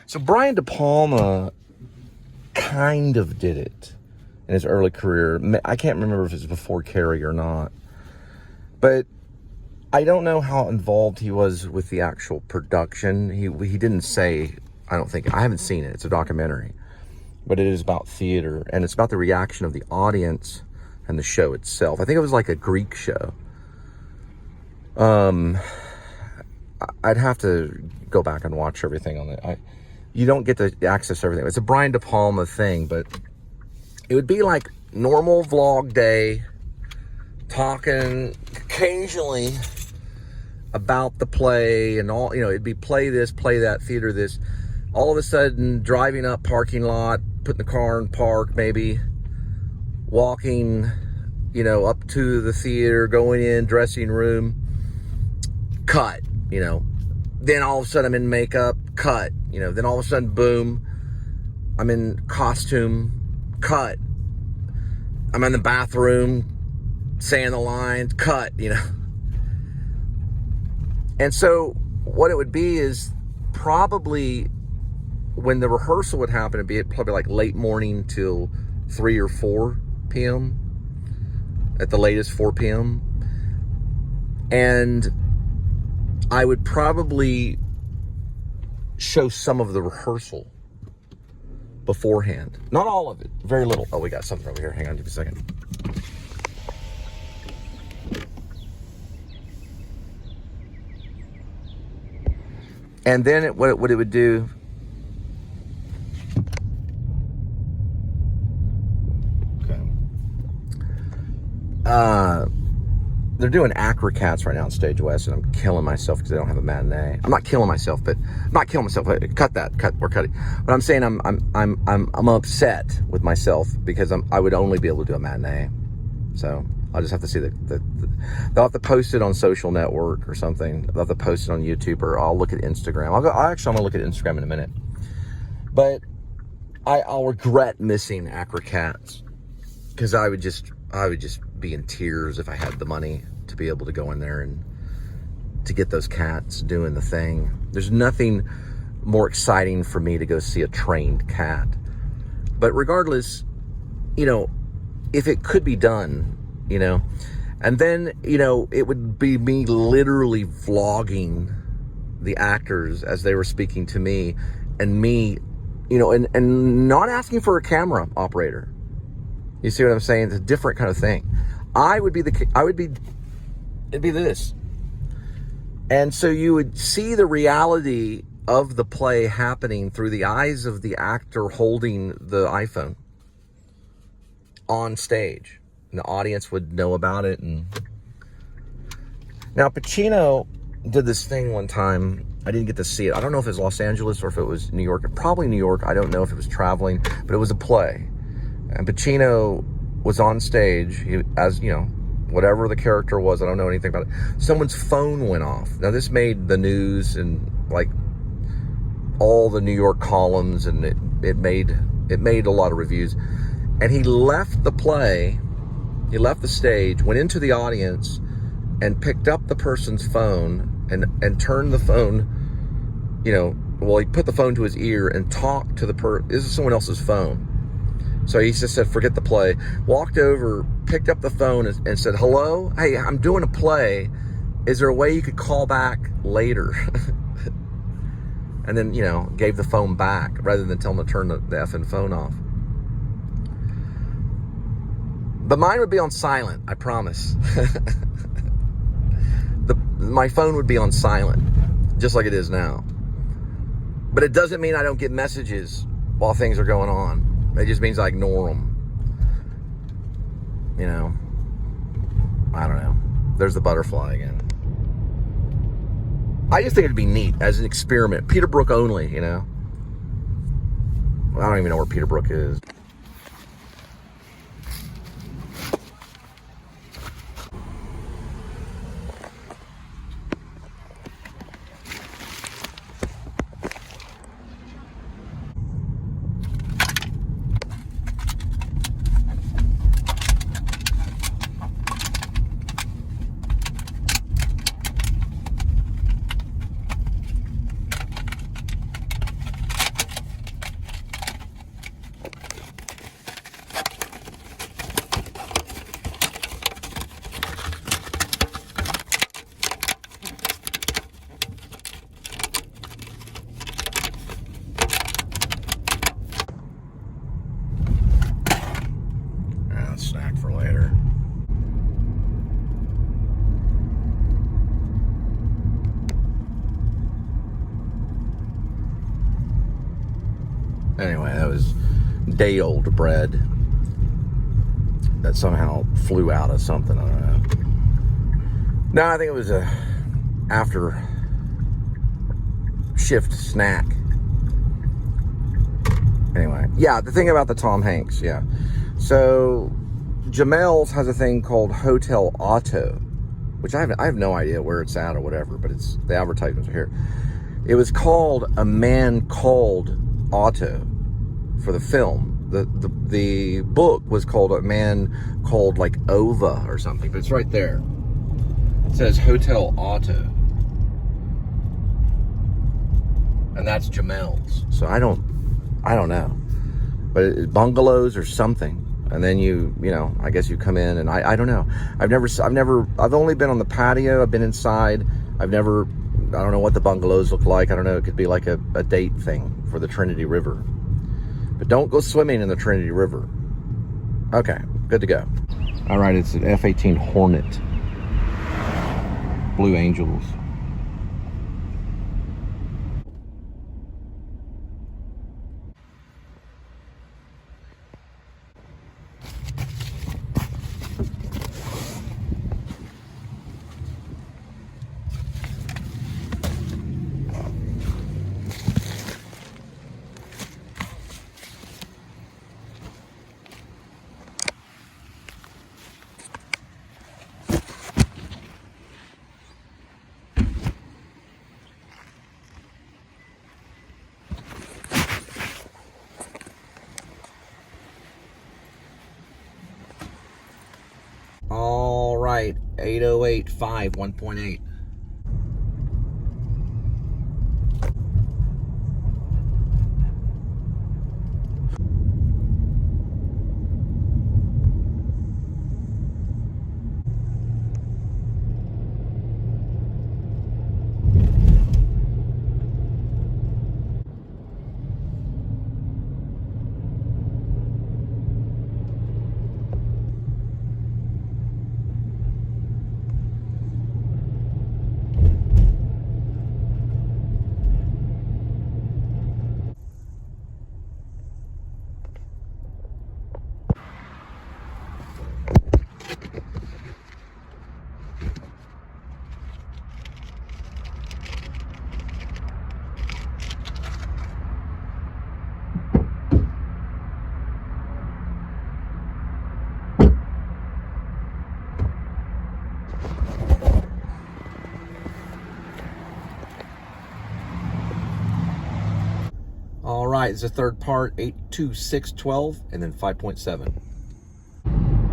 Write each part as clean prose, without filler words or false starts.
So Brian De Palma kind of did it in his early career. I can't remember if it was before Carrie or not. But I don't know how involved he was with the actual production. He didn't say, I don't think, I haven't seen it. It's a documentary. But it is about theater, and it's about the reaction of the audience and the show itself. I think it was like a Greek show. I'd have to go back and watch everything on it. You don't get to access everything. It's a Brian De Palma thing, but it would be like normal vlog day, talking occasionally about the play and all, it'd be play this, play that, theater this. All of a sudden, driving up parking lot, putting the car in park, maybe walking, up to the theater, going in, dressing room, cut, Then all of a sudden I'm in makeup, cut, Then all of a sudden, boom, I'm in costume, cut. I'm in the bathroom, saying the lines, cut, And so what it would be is probably when the rehearsal would happen, it'd be probably like late morning till 3 or 4 p.m. At the latest 4 p.m. And I would probably show some of the rehearsal beforehand. Not all of it, very little. Oh, we got something over here. Hang on just a second. And then what it would do, okay. They're doing Acrocats right now on Stage West, and I'm killing myself because I don't have a matinee. I'm not killing myself, but I'm not killing myself. Cut that. We're cutting. But I'm saying I'm upset with myself because I would only be able to do a matinee. So I'll just have to see they'll have to post it on social network or something. They'll have to post it on YouTube, or I'll look at Instagram. I'm gonna look at Instagram in a minute. But I'll regret missing Acrocats because I would just be in tears if I had the money to be able to go in there and to get those cats doing the thing. There's nothing more exciting for me to go see a trained cat. But regardless, if it could be done, and then, it would be me literally vlogging the actors as they were speaking to me, and me, and not asking for a camera operator. You see what I'm saying? It's a different kind of thing. It'd be this. And so you would see the reality of the play happening through the eyes of the actor holding the iPhone on stage. And the audience would know about it. And now Pacino did this thing one time. I didn't get to see it. I don't know if it was Los Angeles or if it was New York. Probably New York. I don't know if it was traveling, but it was a play. And Pacino was on stage, whatever the character was, I don't know anything about it. Someone's phone went off. Now this made the news and like all the New York columns, and it made a lot of reviews. And he left the play, he left the stage, went into the audience, and picked up the person's phone and turned the phone, he put the phone to his ear and talked to this is someone else's phone. So he just said, forget the play, walked over, picked up the phone and said, hello, hey, I'm doing a play. Is there a way you could call back later? And then, gave the phone back rather than tell him to turn the effing phone off. But mine would be on silent, I promise. My phone would be on silent, just like it is now. But it doesn't mean I don't get messages while things are going on. It just means I ignore them. I don't know. There's the butterfly again. I just think it'd be neat as an experiment. Peterbrook only, I don't even know where Peterbrook is. Anyway, that was day-old bread that somehow flew out of something. I don't know. No, I think it was a after shift snack. Anyway, yeah, the thing about the Tom Hanks, yeah. So Jamel's has a thing called Hotel Otto, which I have no idea where it's at or whatever, but it's the advertisements are here. It was called A Man Called Otto for the film. The book was called A Man Called like Ova or something, but it's right there. It says Hotel Otto. And that's Jamel's. So I don't know. But bungalows or something. And then you know, I guess you come in and I don't know. I've only been on the patio. I've been inside. I don't know what the bungalows look like. I don't know. It could be like a date thing for the Trinity River. But don't go swimming in the Trinity River. Okay, good to go. All right, it's an F-18 Hornet. Blue Angels. All right, 8085 1.8. All right, it's the third part, 82612, and then 5.7.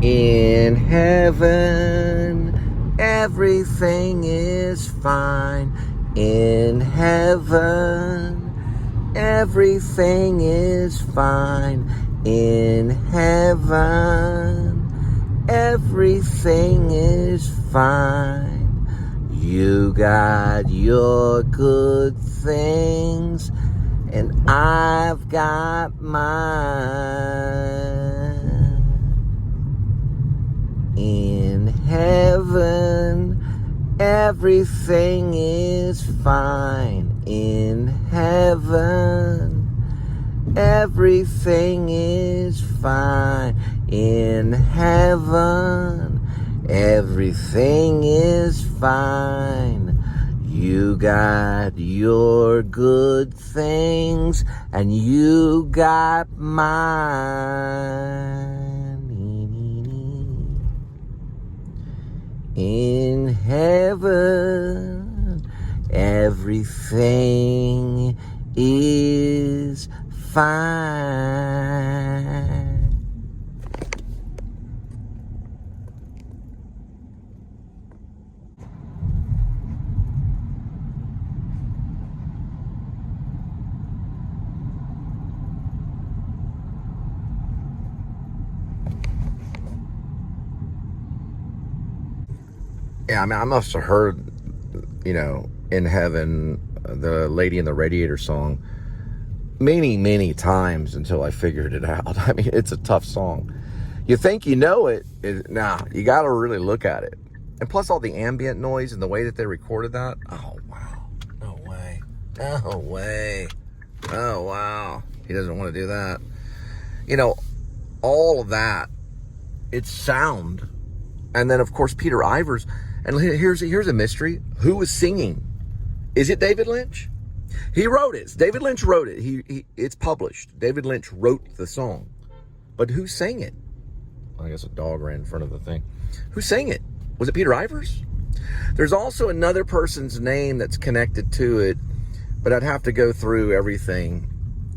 In heaven, everything is fine. In heaven, everything is fine. In heaven, everything is fine. You got your good things, and I've got mine. In heaven, everything is fine. In heaven, everything is fine. In heaven, everything is fine. You got your good things, and you got mine. In heaven, everything is fine. Yeah, I mean, I must have heard, you know, In Heaven, the Lady in the Radiator song, many, many times until I figured it out. I mean, it's a tough song. You think you know it, nah, you got to really look at it. And plus all the ambient noise and the way that they recorded that. Oh, wow. No way. No way. Oh, wow. He doesn't want to do that. You know, all of that, it's sound. And then, of course, Peter Ivers. And here's a mystery. Who was singing? Is it David Lynch? He wrote it. David Lynch wrote it. It's published. David Lynch wrote the song. But who sang it? I guess a dog ran in front of the thing. Who sang it? Was it Peter Ivers? There's also another person's name that's connected to it, but I'd have to go through everything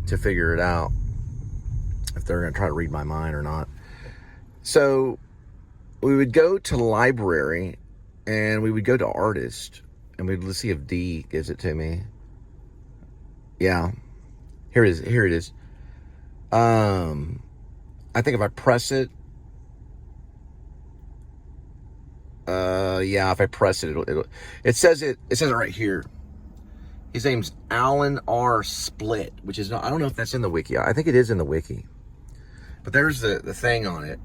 to figure it out, if they're going to try to read my mind or not. So we would go to library, and we would go to artist, and let's see if D gives it to me. Yeah, here it is. I think if I press it, yeah, if I press it, it says it right here. His name's Alan R. Split, which is not, I don't know if that's in the wiki. I think it is in the wiki. But there's the thing on it.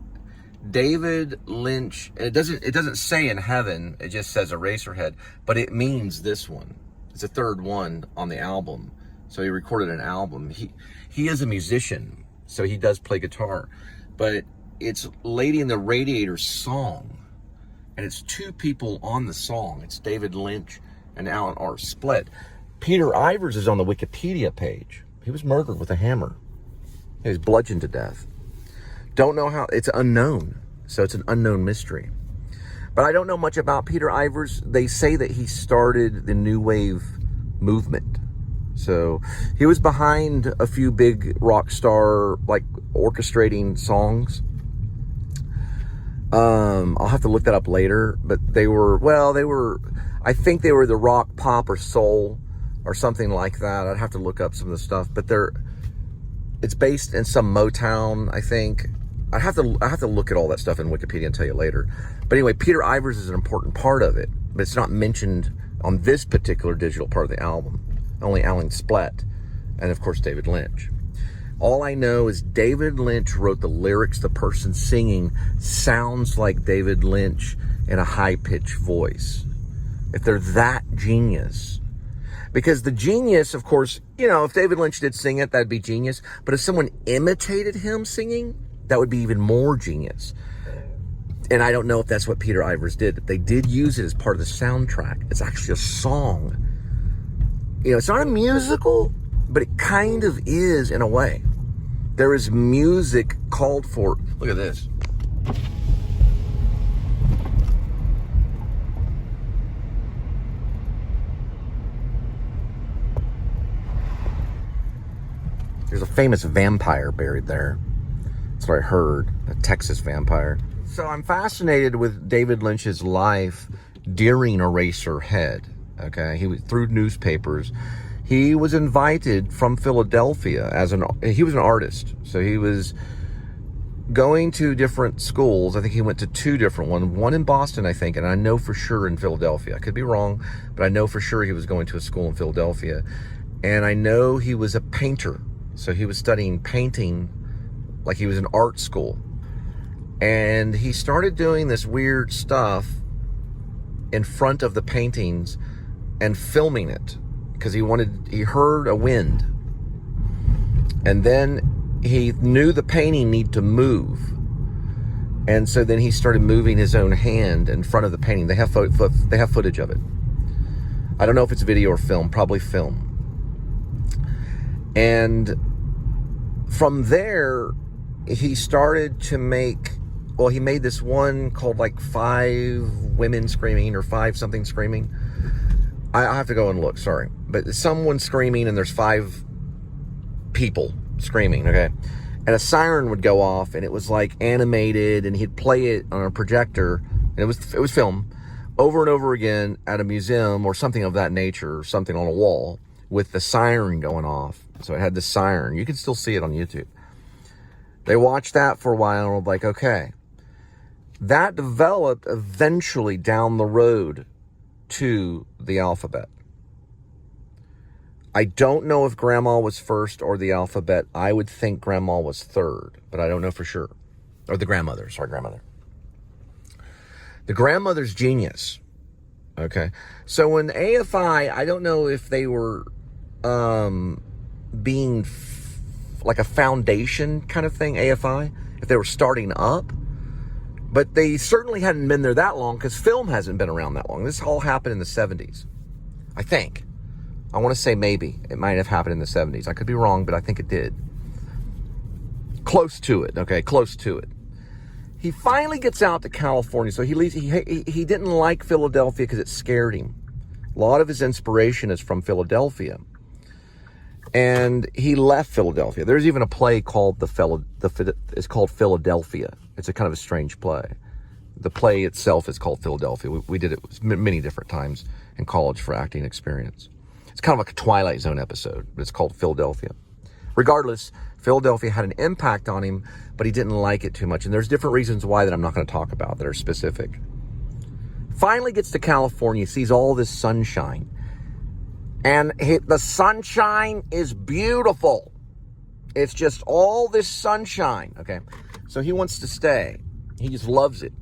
David Lynch, it doesn't say in heaven, it just says Eraserhead, but it means this one. It's the third one on the album. So he recorded an album. He is a musician, so he does play guitar. But it's Lady in the Radiator's song. And it's two people on the song. It's David Lynch and Alan R. Split. Peter Ivers is on the Wikipedia page. He was murdered with a hammer. He was bludgeoned to death. Don't know how, it's unknown. So it's an unknown mystery. But I don't know much about Peter Ivers. They say that he started the New Wave movement. So he was behind a few big rock star, like, orchestrating songs. I'll have to look that up later, but they were, I think they were the rock, pop, or soul, or something like that. I'd have to look up some of the stuff, but it's based in some Motown, I think. I have to look at all that stuff in Wikipedia and tell you later. But anyway, Peter Ivers is an important part of it, but it's not mentioned on this particular digital part of the album. Only Alan Split, and of course David Lynch. All I know is David Lynch wrote the lyrics. The person singing sounds like David Lynch in a high-pitched voice. If they're that genius. Because the genius, of course, if David Lynch did sing it, that'd be genius. But if someone imitated him singing, that would be even more genius. And I don't know if that's what Peter Ivers did. But they did use it as part of the soundtrack. It's actually a song. It's not a musical, but it kind of is in a way. There is music called for. Look at this. There's a famous vampire buried there. That's what I heard, a Texas vampire. So I'm fascinated with David Lynch's life during Eraserhead. Okay, he was through newspapers. He was invited from Philadelphia he was an artist. So he was going to different schools. I think he went to two different ones, one in Boston, I think, and I know for sure in Philadelphia. I could be wrong, but I know for sure he was going to a school in Philadelphia. And I know he was a painter. So he was studying painting like he was in art school. And he started doing this weird stuff in front of the paintings and filming it. Because he heard a wind. And then he knew the painting needed to move. And so then he started moving his own hand in front of the painting. They have footage of it. I don't know if it's video or film, probably film. And from there, he started to he made this one called like 5 Women Screaming or 5 something Screaming. I have to go and look, sorry. But someone's screaming and there's 5 people screaming, okay? And a siren would go off and it was like animated and he'd play it on a projector. And it was film over and over again at a museum or something of that nature, or something on a wall with the siren going off. So it had the siren. You can still see it on YouTube. They watched that for a while and were like, okay. That developed eventually down the road to the alphabet. I don't know if Grandma was first or the alphabet. I would think Grandma was third, but I don't know for sure. Or the grandmother. The grandmother's genius. Okay. So when AFI, I don't know if they were being like a foundation kind of thing, AFI, if they were starting up. But they certainly hadn't been there that long because film hasn't been around that long. This all happened in the 70s, I think. I want to say maybe. It might have happened in the 70s. I could be wrong, but I think it did. Close to it, okay? Close to it. He finally gets out to California. So he leaves. He didn't like Philadelphia because it scared him. A lot of his inspiration is from Philadelphia. And he left Philadelphia. There's even a play called it's called Philadelphia. It's a kind of a strange play. The play itself is called Philadelphia. We did it many different times in college for acting experience. It's kind of like a Twilight Zone episode, but it's called Philadelphia. Regardless, Philadelphia had an impact on him, but he didn't like it too much. And there's different reasons why that I'm not going to talk about that are specific. Finally gets to California, sees all this sunshine. And the sunshine is beautiful. It's just all this sunshine, okay? So he wants to stay. He just loves it.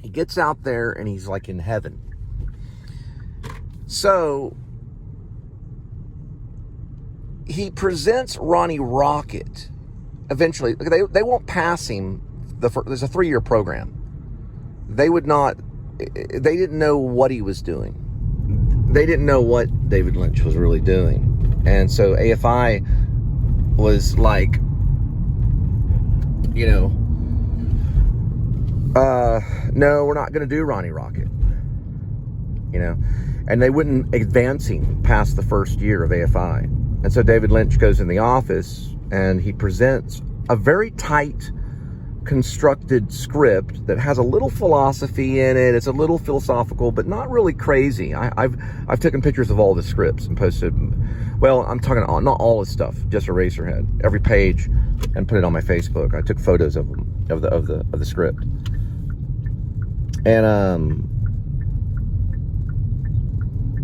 He gets out there and he's like in heaven. So he presents Ronnie Rocket. Eventually, they won't pass him. There's a 3-year program. They didn't know what he was doing. They didn't know what David Lynch was really doing. And so AFI was like, no, we're not going to do Ronnie Rocket. And they wouldn't advance him past the first year of AFI. And so David Lynch goes in the office and he presents a very tight, constructed script that has a little philosophy in it. It's a little philosophical, but not really crazy. I've taken pictures of all the scripts and posted. Well, I'm talking not all the stuff, just Eraserhead, every page, and put it on my Facebook. I took photos of them, of the script, and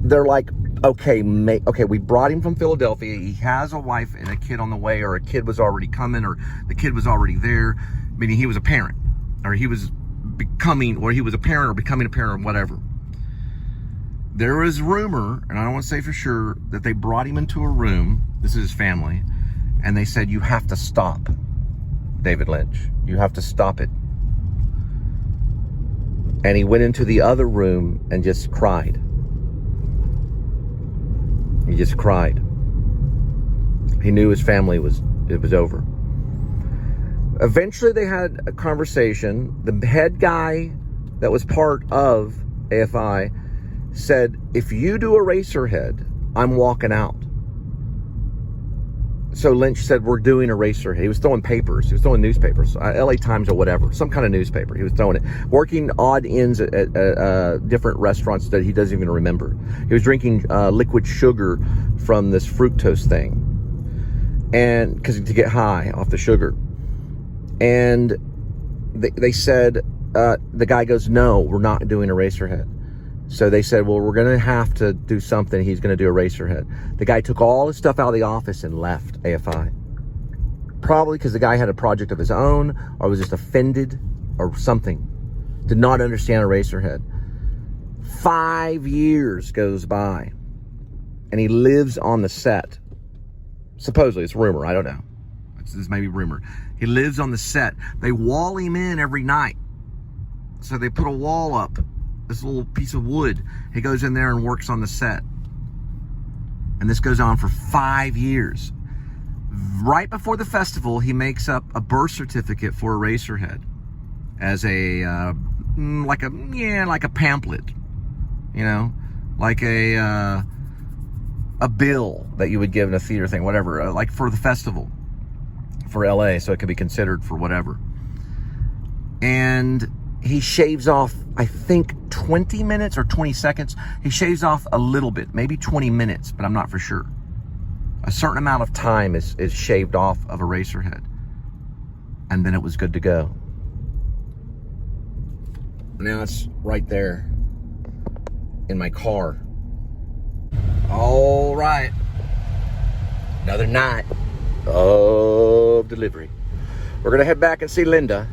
they're like, okay, we brought him from Philadelphia. He has a wife and a kid on the way, or a kid was already coming, or the kid was already there. Meaning he was a parent, or he was a parent or becoming a parent or whatever. There is rumor, and I don't want to say for sure, that they brought him into a room, this is his family, and they said, you have to stop, David Lynch. You have to stop it. And he went into the other room and just cried. He just cried. He knew his family it was over. Eventually they had a conversation. The head guy that was part of AFI said, if you do Eraserhead, I'm walking out. So Lynch said, we're doing Eraserhead. He was throwing papers. He was throwing newspapers, LA Times or whatever, some kind of newspaper. He was throwing it, working odd ends at different restaurants that he doesn't even remember. He was drinking liquid sugar from this fructose thing, and because to get high off the sugar. And they said, the guy goes, no, we're not doing Eraserhead. So they said, well, we're going to have to do something. He's going to do Eraserhead. The guy took all his stuff out of the office and left AFI. Probably because the guy had a project of his own, or was just offended or something. Did not understand Eraserhead. 5 years goes by, and he lives on the set. Supposedly, it's rumor. I don't know. This may be rumor. He lives on the set. They wall him in every night. So they put a wall up, this little piece of wood. He goes in there and works on the set. And this goes on for 5 years. Right before the festival, he makes up a birth certificate for Eraserhead as a like a pamphlet, like a bill that you would give in a theater thing, whatever, like for the festival for LA, so it could be considered for whatever. And he shaves off, I think, 20 minutes or 20 seconds. He shaves off a little bit, maybe 20 minutes, but I'm not for sure. A certain amount of time is shaved off of Eraserhead. And then it was good to go. Now it's right there in my car. All right. Another night of delivery. We're going to head back and see Linda.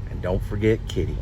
And don't forget Kitty.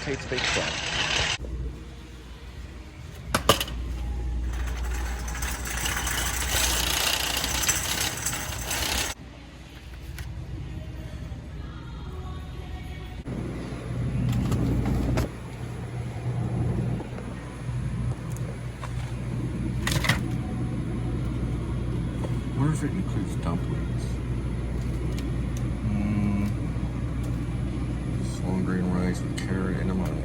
rotates fake stuff. I wonder if it includes dumplings. Long green rice with carrot and lemon.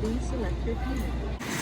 Please select your payment.